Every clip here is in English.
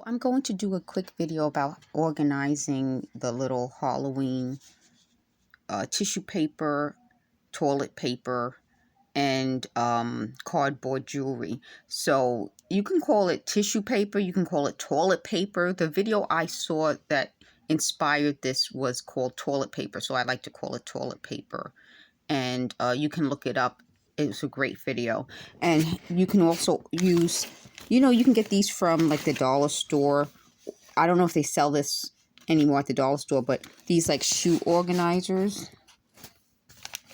I'm going to do a quick video about organizing the little Halloween tissue paper, toilet paper, and cardboard jewelry. So you can call it tissue paper, you can call it toilet paper. The video I saw that inspired this was called toilet paper, so I like to call it toilet paper. And you can look it up. It's a great video. And you can also use, you can get these from like the dollar store. I don't know if they sell this anymore at the dollar store, but these like shoe organizers,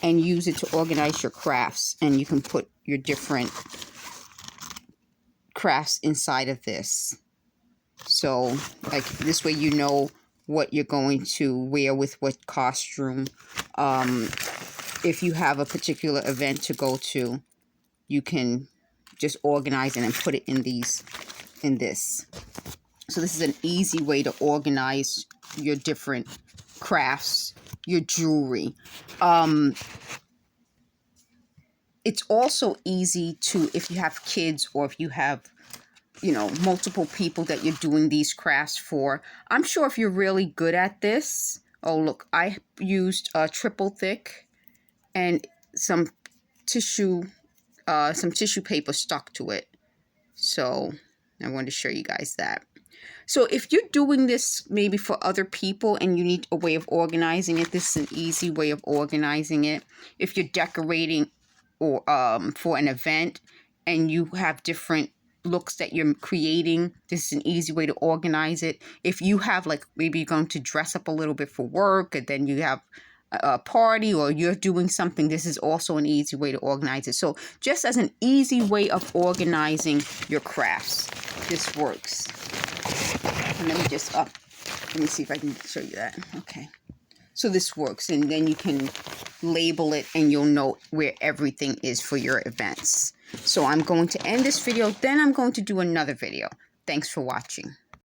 and use it to organize your crafts. And you can put your different crafts inside of this. So like this way you know what you're going to wear with what costume. If you have a particular event to go to, you can just organize it and put it in this. So this is an easy way to organize your different crafts, your jewelry. It's also easy to, if you have kids or if you have, multiple people that you're doing these crafts for. I'm sure if you're really good at this. Oh, look, I used a triple thick and some tissue paper stuck to it. So I wanted to show you guys that. So if you're doing this maybe for other people and you need a way of organizing it, this is an easy way of organizing it. If you're decorating or for an event and you have different looks that you're creating, this is an easy way to organize it. If you have like maybe you're going to dress up a little bit for work and then you have a party or you're doing something, this is also an easy way to organize it. So just as an easy way of organizing your crafts, this works. And let me see if I can show you that. Okay. So this works, and then you can label it and you'll know where everything is for your events. So I'm going to end this video, then I'm going to do another video. Thanks for watching.